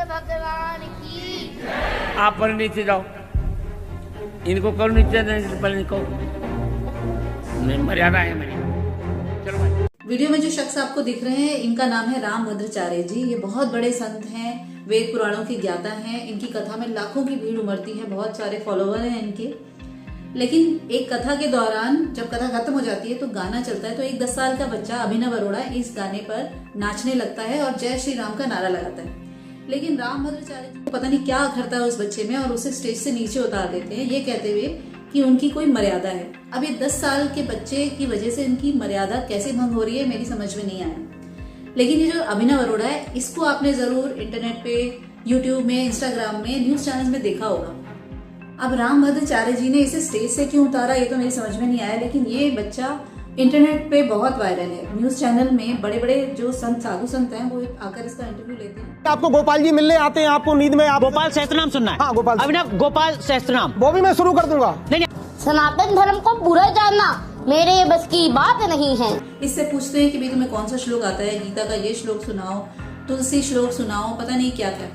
कृष्ण भगवान की। आप पर नीचे जाओ, इनको करो नीचे, पहले इनको मर्यादा है मेरी। चलो भाई। वीडियो में जो शख्स आपको दिख रहे हैं इनका नाम है रामभद्राचार्य जी। ये बहुत बड़े संत हैं, वेद पुराणों के ज्ञाता हैं। इनकी कथा में लाखों की भीड़ उमड़ती है, बहुत सारे फॉलोवर हैं इनके। लेकिन एक कथा के दौरान जब कथा खत्म हो जाती है तो गाना चलता है, तो एक 10 साल का बच्चा अभिनव अरोड़ा इस गाने पर नाचने लगता है और जय श्री राम का नारा लगाता है। लेकिन रामभद्राचार्य जी को पता नहीं क्या अखरता है उस बच्चे में और उसे स्टेज से नीचे उतार देते हैं, ये कहते हुए कि उनकी कोई मर्यादा है। अब ये 10 साल के बच्चे की वजह से इनकी मर्यादा कैसे भंग हो रही है मेरी समझ में नहीं आया। लेकिन ये जो अभिनव अरोड़ा है इसको आपने जरूर इंटरनेट पे, यूट्यूब में, इंस्टाग्राम में, न्यूज चैनल में देखा होगा। अब रामभद्राचार्य जी ने इसे स्टेज से क्यों उतारा ये तो मेरी समझ में नहीं आया। लेकिन ये बच्चा इंटरनेट पे बहुत वायरल है। न्यूज चैनल में बड़े बड़े जो संत, साधु संत हैं, वो आकर इसका इंटरव्यू लेते हैं। आपको गोपाल जी मिलने आते हैं, आपको नींद में आप गोपाल सहस्त्रनाम सुनना है? हाँ, गोपाल अभिनव गोपाल सहस्त्रनाम वो भी मैं शुरू कर दूंगा। नहीं, सनातन धर्म को बुरा जानना मेरे बस की बात नहीं है। इससे पूछते हैं कि भाई तुम्हें कौन सा श्लोक आता है, गीता का ये श्लोक सुनाओ, तुलसी श्लोक सुनाओ, पता नहीं क्या क्या।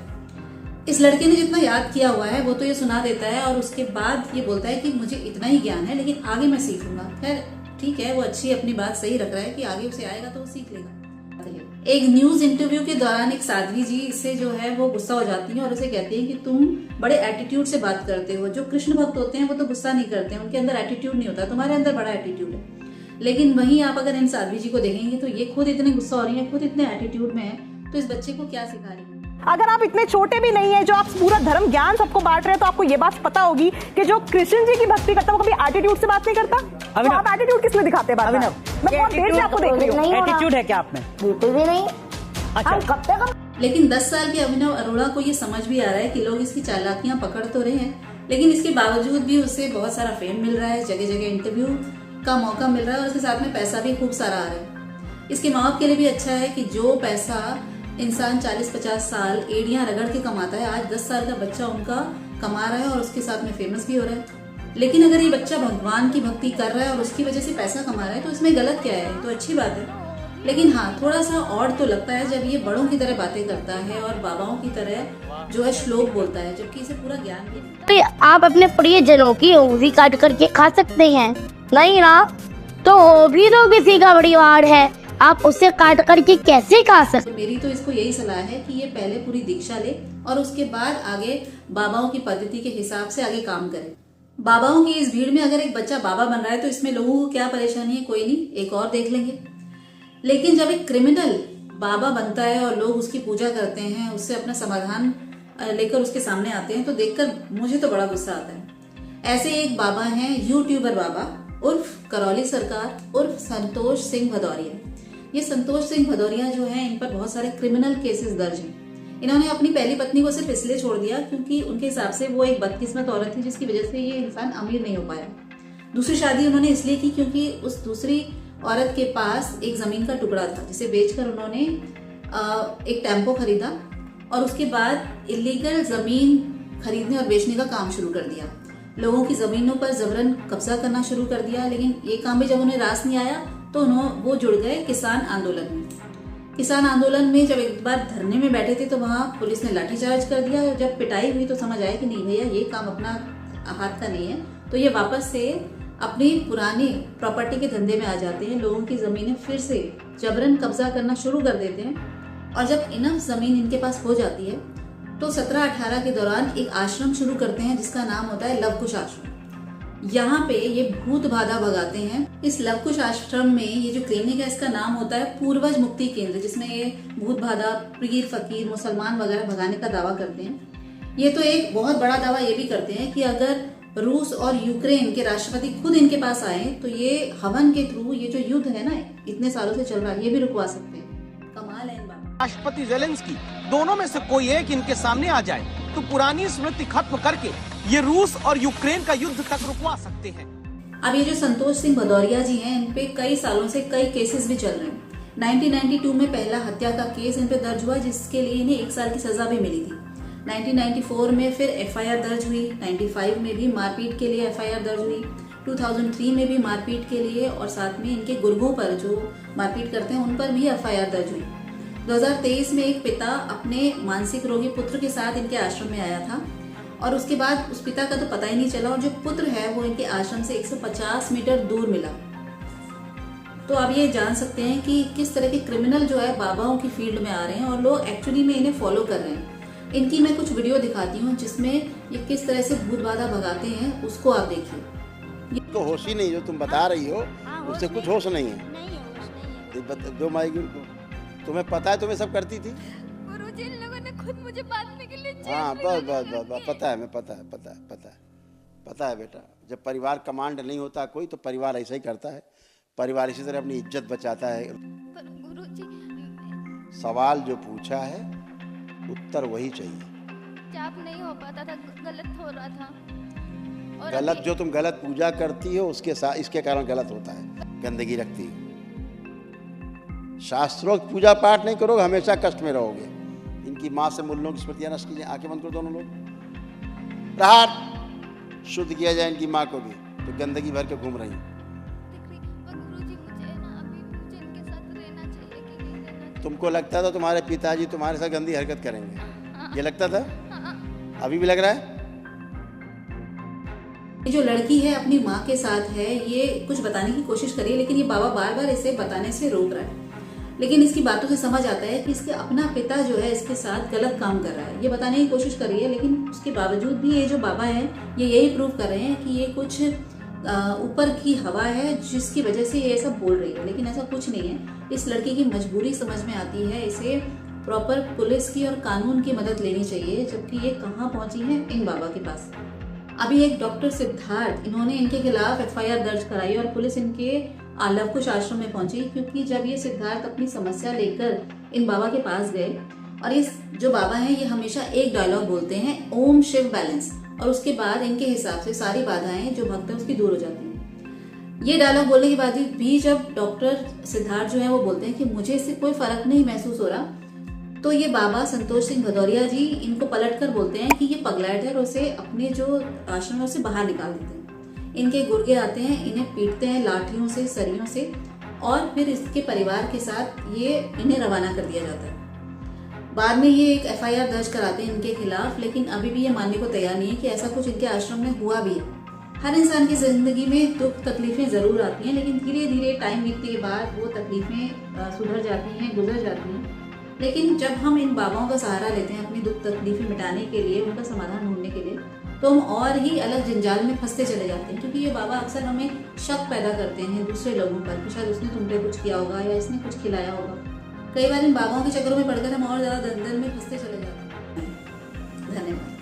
इस लड़के ने जितना याद किया हुआ है वो तो ये सुना देता है और उसके बाद ये बोलता है कि मुझे इतना ही ज्ञान है लेकिन आगे मैं सीख लूंगा। खैर ठीक है, वो अच्छी अपनी बात सही रख रहा है कि आगे उसे आएगा तो वो सीख लेगा। एक न्यूज इंटरव्यू के दौरान एक साध्वी जी इससे जो है वो गुस्सा हो जाती हैं और उसे कहती हैं कि तुम बड़े एटीट्यूड से बात करते हो। जो कृष्ण भक्त होते हैं वो तो गुस्सा नहीं करते हैं, उनके अंदर एटीट्यूड नहीं होता, तुम्हारे अंदर बड़ा एटीट्यूड है। लेकिन वहीं आप अगर इन साध्वी जी को देखेंगे तो ये खुद इतने गुस्सा हो रही है, खुद इतने एटीट्यूड में है, तो इस बच्चे को क्या सिखा रही है। अगर आप इतने छोटे भी नहीं है, जो आप पूरा धर्म ज्ञान सबको बांट रहे हैं, तो आपको ये बात पता होगी कि जो कृष्ण जी की भक्ति करता है वो कभी एटीट्यूड से बात नहीं करता। तो आप एटीट्यूड किस लिए दिखाते हैं? अभिनव, मैं बहुत देर से आपको देख रही हूँ। एटीट्यूड है क्या आप में? बिल्कुल भी नहीं। अच्छा, लेकिन 10 साल के अभिनव अरोड़ा को ये समझ भी आ रहा है कि लोग इसकी चालाकियां पकड़ तो रहे हैं, लेकिन इसके बावजूद भी उसे बहुत सारा फेम मिल रहा है, जगह जगह इंटरव्यू का मौका मिल रहा है और उसके साथ में पैसा भी खूब सारा आ रहा है। इसके माँ बाप के लिए भी अच्छा है कि जो पैसा इंसान 40-50 साल एड़ियां रगड़ के कमाता है, आज 10 साल का बच्चा उनका कमा रहा है और उसके साथ में फेमस भी हो रहा है। लेकिन अगर ये बच्चा भगवान की भक्ति कर रहा है और उसकी वजह से पैसा कमा रहा है तो इसमें गलत क्या है? तो अच्छी बात है। लेकिन हाँ, थोड़ा सा और तो लगता है जब ये बड़ों की तरह बातें करता है और बाबाओं की तरह जो है श्लोक बोलता है, जबकि इसे पूरा ज्ञान भी नहीं। तो आप अपने प्रियजनों की उंगली काट करके खा सकते हैं, नहीं ना? तो वो भी तो किसी का परिवार है, आप उसे काट करके कैसे खा सकते? तो मेरी तो इसको यही सलाह है कि ये पहले पूरी दीक्षा ले और उसके बाद आगे बाबाओं की पद्धति के हिसाब से आगे काम करे। बाबाओं की इस भीड़ में अगर एक बच्चा बाबा बन रहा है तो इसमें लोगों को क्या परेशानी है? कोई नहीं, एक और देख लेंगे। लेकिन जब एक क्रिमिनल बाबा बनता है और लोग उसकी पूजा करते हैं, उससे अपना समाधान लेकर उसके सामने आते हैं, तो देखकर मुझे तो बड़ा गुस्सा आता है। ऐसे एक बाबा हैं, यूट्यूबर बाबा उर्फ करौली सरकार उर्फ संतोष सिंह भदौरिया। ये संतोष सिंह भदौरिया जो है, इन पर बहुत सारे क्रिमिनल केसेस दर्ज हैं। इन्होंने अपनी पहली पत्नी को सिर्फ इसलिए छोड़ दिया क्योंकि उनके हिसाब से वो एक बदकिस्मत औरत थी जिसकी वजह से ये इंसान अमीर नहीं हो पाया। दूसरी शादी उन्होंने इसलिए की क्योंकि उस दूसरी औरत के पास एक जमीन का टुकड़ा था जिसे बेचकर उन्होंने एक टेम्पो खरीदा और उसके बाद इलीगल जमीन खरीदने और बेचने का काम शुरू कर दिया। लोगों की जमीनों पर जबरन कब्जा करना शुरू कर दिया। लेकिन ये काम भी जब उन्हें रास नहीं आया तो वो जुड़ गए किसान आंदोलन में। किसान आंदोलन में जब एक बार धरने में बैठे थे तो वहां पुलिस ने लाठीचार्ज कर दिया। जब पिटाई हुई तो समझ आया कि नहीं भैया, ये काम अपना हाथ का नहीं है, तो ये वापस से अपनी पुरानी प्रॉपर्टी के धंधे में आ जाते हैं। लोगों की जमीनें फिर से जबरन कब्जा करना शुरू कर देते हैं और जब इनफ जमीन इनके पास हो जाती है तो 17-18 के दौरान एक आश्रम शुरू करते हैं जिसका नाम होता है लवकुश आश्रम। यहाँ पे ये भूत बाधा भगाते हैं। इस लवकुश आश्रम में ये जो क्लिनिक है इसका नाम होता है पूर्वज मुक्ति केंद्र, जिसमें ये भूत बाधा, पीर फकीर, मुसलमान वगैरह भगाने का दावा करते हैं। ये तो एक बहुत बड़ा दावा ये भी करते हैं कि अगर रूस और यूक्रेन के राष्ट्रपति खुद इनके पास आए तो ये हवन के थ्रू ये जो युद्ध है ना इतने सालों से चल रहा है, ये भी रुकवा सकते हैं। कमाल है इन बात। राष्ट्रपति जेलेंस्की दोनों में से कोई एक इनके सामने आ जाए तो पुरानी स्मृति खत्म करके ये रूस और यूक्रेन का युद्ध तक रुकवा सकते हैं। अब ये जो संतोष सिंह भदौरिया जी हैं, इन पे कई सालों से कई केसेस भी चल रहे हैं। 1992 में पहला हत्या का केस इन पे दर्ज हुआ जिसके लिए इन्हें 1 साल की सजा भी मिली थी। 1994 में फिर FIR दर्ज हुई। 95 में भी मारपीट के लिए FIR दर्ज हुई। 2003 में भी मारपीट के लिए और साथ में इनके गुर्गों पर जो मारपीट करते हैं उन पर भी FIR दर्ज हुई। 2023 में एक पिता अपने मानसिक रोगी पुत्र के साथ इनके आश्रम में आया था और उसके बाद उस पिता का तो पता ही नहीं चला और जो पुत्र है वो इनके आश्रम से 150 मीटर दूर मिला। तो आप ये जान सकते हैं कि किस तरह के क्रिमिनल जो है बाबाओं की फील्ड में आ रहे हैं और लोग एक्चुअली में इन्हें फॉलो कर रहे हैं। इनकी मैं कुछ वीडियो दिखाती हूँ जिसमें ये किस तरह से भूत बाधा भगाते हैं, उसको आप देखिए। तो होश ही नहीं, जो तुम बता रही हो उससे कुछ होश नहीं है। नहीं होश नहीं है। जो माएगी उनको, तुम्हें पता है तुम्हें सब करती थी। गुरुजी इन लोगों ने खुद मुझे बांधने के लिए जेल हाँ में बस लगा बस बस बस पता है, मैं पता है बेटा। जब परिवार कमांड नहीं होता कोई तो परिवार ऐसा ही करता है। परिवार इसी तरह अपनी इज्जत बचाता है। पर गुरुजी सवाल जो पूछा है उत्तर वही चाहिए। जाप नहीं हो पाता था, गलत हो रहा था। और गलत अभी- जो तुम गलत पूजा करती हो उसके साथ इसके कारण गलत होता है। गंदगी रखती हो, शास्त्रोक्त पूजा पाठ नहीं करोगे हमेशा कष्ट में रहोगे। इनकी माँ से मूल्यों की स्मृतियां नष्ट कीजिए। आंखें बंद करो दोनों लोग। प्रहार शुद्ध किया जाए इनकी माँ को भी, तो गंदगी भर के घूम रही है। दिख रही, पर गुरुजी मुझे ना अभी मुझे इनके साथ रहना चाहिए कि नहीं रहना चाहिए? तुमको लगता था तुम्हारे पिताजी तुम्हारे साथ गंदी हरकत करेंगे, ये लगता था? अभी भी लग रहा है? ये जो लड़की है अपनी माँ के साथ है, ये कुछ बताने की कोशिश कर रही है लेकिन ये बाबा बार बार इसे बताने से रोक रहा है। लेकिन इसकी बातों से समझ आता है कि इसके अपना पिता जो है इसके साथ गलत काम कर रहा है। ये बताने की कोशिश कर रही है लेकिन उसके बावजूद भी ये जो बाबा है ये यही प्रूव कर रहे हैं कि ये कुछ ऊपर की हवा है जिसकी वजह से ये ऐसा बोल रही है, लेकिन ऐसा कुछ नहीं है। इस लड़की की मजबूरी समझ में आती है, इसे प्रॉपर पुलिस की और कानून की मदद लेनी चाहिए, जबकि ये कहाँ पहुंची है इन बाबा के पास। अभी एक डॉक्टर सिद्धार्थ, इन्होंने इनके खिलाफ FIR दर्ज कराई और पुलिस इनके लवकुश आश्रम में पहुंची, क्योंकि जब ये सिद्धार्थ अपनी समस्या लेकर इन बाबा के पास गए और ये जो बाबा हैं ये हमेशा एक डायलॉग बोलते हैं, ओम शिव बैलेंस, और उसके बाद इनके हिसाब से सारी बाधाएं जो भक्त है उसकी दूर हो जाती हैं। ये डायलॉग बोलने के बाद भी जब डॉक्टर सिद्धार्थ जो है वो बोलते हैं कि मुझे इससे कोई फर्क नहीं महसूस हो रहा, तो ये बाबा संतोष सिंह भदौरिया जी इनको पलटकर बोलते हैं कि ये पगलैट है और उसे अपने जो आश्रम है उसे बाहर निकाल देते हैं। इनके गुर्गे आते हैं, इन्हें पीटते हैं लाठियों से, सरियों से, और फिर इसके परिवार के साथ ये इन्हें रवाना कर दिया जाता है। बाद में ये एक FIR दर्ज कराते हैं इनके खिलाफ, लेकिन अभी भी ये मानने को तैयार नहीं है कि ऐसा कुछ इनके आश्रम में हुआ भी है। हर इंसान की जिंदगी में दुख तकलीफें जरूर आती हैं, लेकिन धीरे धीरे टाइम बीतने के बाद वो तकलीफें सुधर जाती हैं, गुजर जाती हैं। लेकिन जब हम इन बाबाओं का सहारा लेते हैं अपनी दुख तकलीफें मिटाने के लिए, उनका समाधान ढूंढने के लिए, तो हम और ही अलग जंजाल में फंसते चले जाते हैं, क्योंकि ये बाबा अक्सर हमें शक पैदा करते हैं दूसरे लोगों पर कि शायद उसने तुम पे कुछ किया होगा या इसने कुछ खिलाया होगा। कई बार इन बाबाओं के चक्करों में पड़कर हम और ज्यादा दलदल में फंसते चले जाते हैं। धन्यवाद।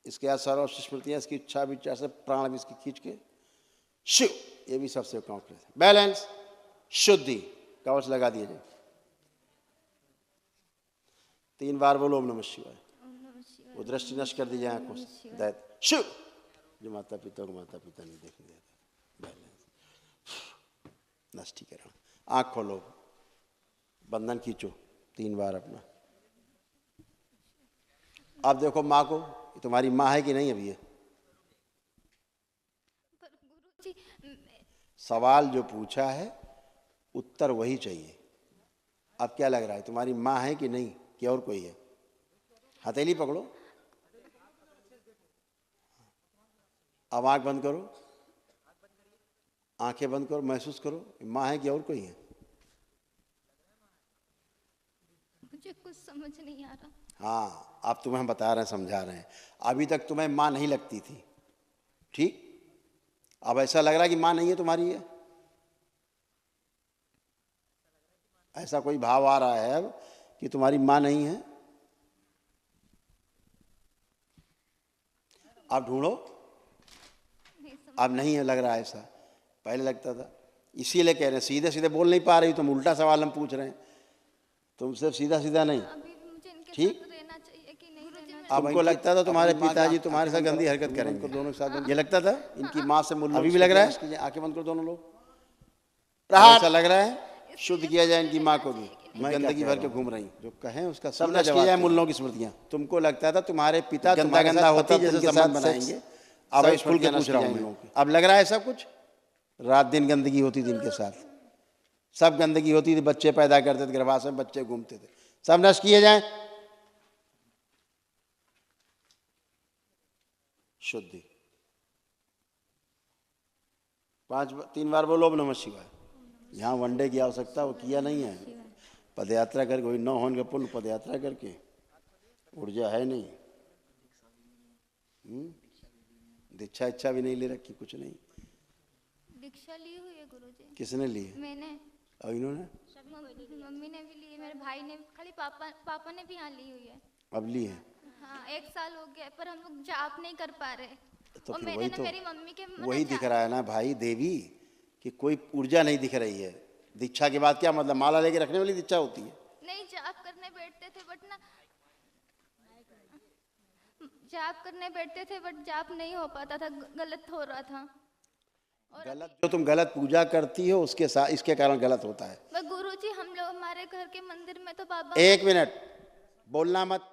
इसके बाद सर्व स्मृतियां, इसकी इच्छा विचार से प्राण भी इसकी खींच के शिव, ये भी सबसे काउंट करते हैं। बैलेंस, शुद्धि, कवच लगा दिए जाए। 3 बार बोलो ओम नमः शिवाय। वो दृष्टि नष्ट कर दी जाए आंखों से। दैत शिव, जो माता पिता को माता पिता नहीं देखने देता। बैलेंस, नष्टीकरण। आंख खोलो, बंधन खींचो 3 बार अपना। अब देखो माँ को, तुम्हारी माँ है कि नहीं अभी ये? पर गुरुजी सवाल जो पूछा है उत्तर वही चाहिए। अब क्या लग रहा है, तुम्हारी माँ है कि नहीं, कि और कोई है? हथेली पकड़ो, अब आंख बंद करो, आंखें बंद करो, महसूस करो माँ है कि और कोई है? मुझे कुछ समझ नहीं आ रहा। हाँ, अब तुम्हें हम बता रहे हैं, समझा रहे हैं। अभी तक तुम्हें माँ नहीं लगती थी, ठीक? अब ऐसा लग रहा है कि माँ नहीं है तुम्हारी है? ऐसा कोई भाव आ रहा है अब कि तुम्हारी माँ नहीं है? अब ढूंढो। अब नहीं है, लग रहा है ऐसा। पहले लगता था। इसीलिए कह रहे हैं, सीधे सीधे बोल नहीं पा रही, तुम उल्टा सवाल हम पूछ रहे हैं, तुमसे सीधा सीधा नहीं। अभी भी मुझे इनके ठीक? साथ रहना चाहिए कि नहीं रहना तुमको लगता था तुम्हारे पिताजी तुम्हारे साथ गंदी हरकत करेंगे, दोनों के साथ ये लगता था? इनकी माँ से मुल्लों, अभी भी लग रहा है? आंखें बंद करो दोनों लोग। ऐसा लग रहा है? शुद्ध किया जाए इनकी माँ को भी, गंदगी भर के घूम रही, जो कहें उसका सब नष्ट किया जाए मुल्लों की स्मृतियां। तुमको लगता था तुम्हारे पिता गंदा गंदा होती जैसे संबंध बनाएंगे, अब स्कूल के पूछ रहा हूँ, अब लग रहा है सब कुछ? रात दिन गंदगी होती थी इनके साथ, सब गंदगी होती थी, बच्चे पैदा करते थे गर्भाशय में, बच्चे घूमते थे, सब नष्ट किए जाए। शुद्धि। 3 बार बोलो ओम नमः शिवाय। यहाँ वनडे की आवश्यकता वो किया नहीं है, पदयात्रा करके, वही 9 होने का पुण्य पदयात्रा करके, ऊर्जा है नहीं। दीक्षा इच्छा भी नहीं ले रखी, कुछ नहीं। दीक्षा ली हुई है गुरुजी। किसने ली है? मैंने। और इन्होंने? मम्मी ने भी ली है, मेरे भाई ने, खाली पापा ने भी यहाँ ली हुई है। अब ली है? हाँ, 1 साल हो गया, पर हम लोग जाप नहीं कर पा रहे। तो और फिर मैंने वही ना तो मेरी मम्मी के वही दिख रहा है ना भाई देवी, कि कोई ऊर्जा नहीं दिख रही है। दीक्षा के बाद क्या मतलब, माला लेके रखने वाली दीक्षा होती है? नहीं, जाप करने बैठते थे बट ना, जाप करने बैठते थे बट जाप नहीं हो पाता था, गलत हो रहा था। और गलत, जो तुम गलत पूजा करती हो उसके साथ इसके कारण गलत होता है। गुरुजी, हम लोग हमारे घर के मंदिर में तो बाबा, 1 मिनट बोलना मत।